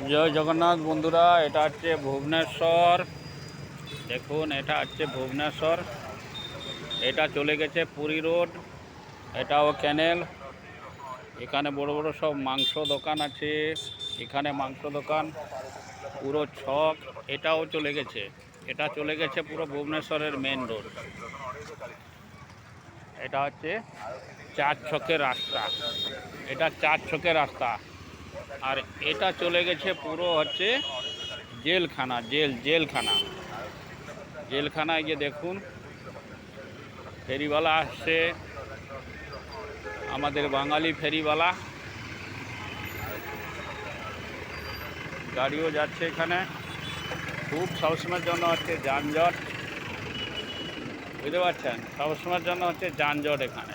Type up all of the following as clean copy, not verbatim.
জয় জগন্নাথ বন্ধুরা, এটা হচ্ছে ভুবনেশ্বর। দেখুন, এটা হচ্ছে ভুবনেশ্বর। এটা চলে গেছে পুরী রোড, এটাও ক্যানেল। এখানে বড় বড় সব মাংস দোকান আছে। এখানে মাংস দোকান, পুরো ছক। এটাও চলে গেছে, এটা চলে গেছে পুরো ভুবনেশ্বরের মেন রোড। এটা হচ্ছে চার ছকের রাস্তা, এটা চার ছকের রাস্তা। আর এটা চলে গেছে পুরো হচ্ছে জেলখানা, জেলখানায় গিয়ে দেখুন ফেরিওয়ালা আসছে, আমাদের বাঙালি ফেরিওয়ালা। গাড়িও যাচ্ছে এখানে, খুব সবসময়ের জন্য হচ্ছে যানজট, বুঝতে পারছেন? সবসময়ের জন্য হচ্ছে যানজট এখানে।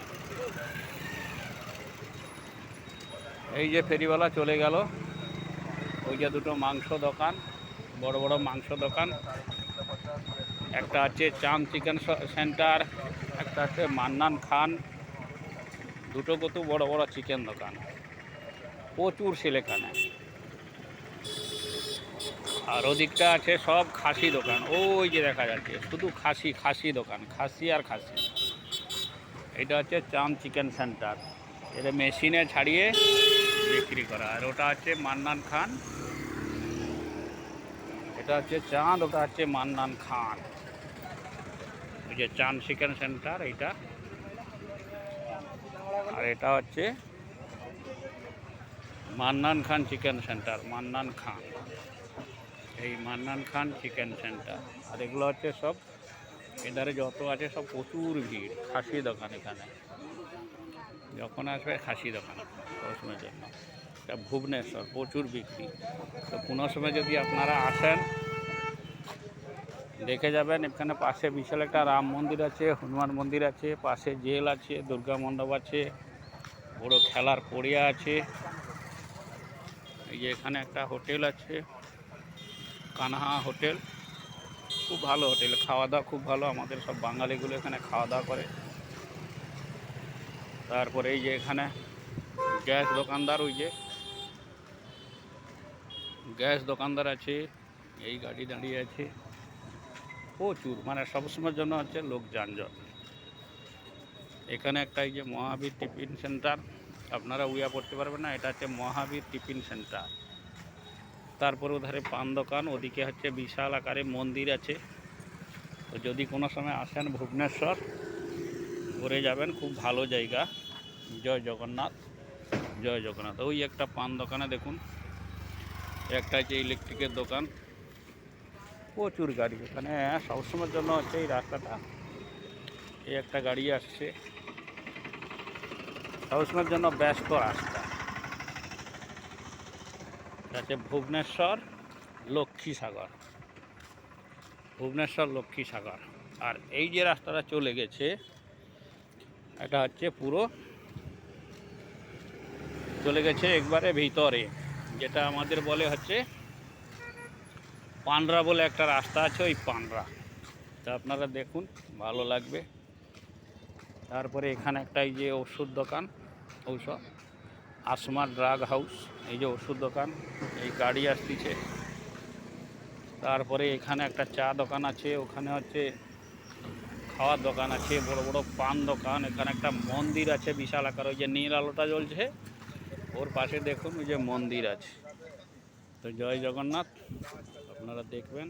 এই যে ফেরিওয়ালা চলে গেল, ওই যে দুটো মাংস দোকান, বড় বড় মাংস দোকান। একটা আছে চাঁদ চিকেন সেন্টার, একটা আছে মান্নান খান। দুটো কত বড় বড় চিকেন দোকান, প্রচুর সেল এখানে। আর ওদিকটা আছে সব খাসি দোকান, ওই যে দেখা যাচ্ছে শুধু খাসি দোকান, খাসি আর খাসি। এটা হচ্ছে চাঁদ চিকেন সেন্টার, এটা মেশিনে ছাড়িয়ে বিক্রি করা। আর ওটা হচ্ছে মান্নান খান, এটা হচ্ছে চাঁদ, ওটা হচ্ছে মান্নান খান। ওই যে চাঁদ চিকেন সেন্টার এইটা, আর এটা হচ্ছে মান্নান খান চিকেন সেন্টার, মান্নান খান। এই মান্নান খান চিকেন সেন্টার। আর এগুলো হচ্ছে সব এধারে যত আছে সব প্রচুর ভিড়, খাসি দোকান। এখানে যখন আসবে খাসি দোকান সবসময়ের জন্য। এটা ভুবনেশ্বর, প্রচুর বিক্রি। তো কোনো সময় যদি আপনারা আসেন, দেখে যাবেন। এখানে পাশে বিশাল একটা রাম মন্দির আছে, হনুমান মন্দির আছে, পাশে জেল আছে, দুর্গা মণ্ডপ আছে, বড় খেলার পড়িয়া আছে। এই যে এখানে একটা হোটেল আছে, কানহা হোটেল, খুব ভালো হোটেল, খাওয়া দাওয়া খুব ভালো। আমাদের সব বাঙালিগুলো এখানে খাওয়া দাওয়া করে। তারপরে এই যে এখানে গ্যাস দোকানদার, ওই যে গ্যাস দোকানদার আছে, এই গাড়ি দাঁড়িয়ে আছে। প্রচুর, মানে সবসময়ের জন্য হচ্ছে লোক যানজট। এখানে একটা এই যে মহাবীর টিফিন সেন্টার, আপনারা উইয়া পড়তে পারবেন না, এটা হচ্ছে মহাবীর টিফিন সেন্টার। তারপরে ওধারে পান দোকান, ওদিকে হচ্ছে বিশাল আকারে মন্দির আছে। তো যদি কোনো সময় আসেন ভুবনেশ্বর, ঘুরে যাবেন, খুব ভালো জায়গা। জয় জগন্নাথ, জয় জগন্নাথ। ওই একটা পান দোকানে দেখুন, একটা হচ্ছে ইলেকট্রিকের দোকান। প্রচুর গাড়ি এখানে সবসময়ের জন্য হচ্ছে এই রাস্তাটা। এই একটা গাড়ি আসছে, সবসময়ের জন্য ব্যস্ত রাস্তা। আছে ভুবনেশ্বর লক্ষ্মীসাগর, ভুবনেশ্বর লক্ষ্মীসাগর। আর এই যে রাস্তাটা চলে গেছে, এটা হচ্ছে পুরো চলে গেছে একবারে ভিতরে, যেটা আমাদের বলে হচ্ছে পানরা বলে একটা রাস্তা আছে, ওই পানরা। তা আপনারা দেখুন, ভালো লাগবে। তারপরে এখানে একটা এই যে ওষুধ দোকান, ঔষধ আসমা ড্রাগ হাউস, এই যে ওষুধ দোকান। এই গাড়ি আসতেছে। তারপরে এখানে একটা চা দোকান আছে, ওখানে হচ্ছে খাওয়ার দোকান আছে, বড় বড় পান দোকান। এখানে একটা মন্দির আছে বিশাল আকার, ওই যে নীল আলোটা জ্বলছে, ওর পাশে দেখুন ওই যে মন্দির আছে। তো জয় জগন্নাথ, আপনারা দেখবেন।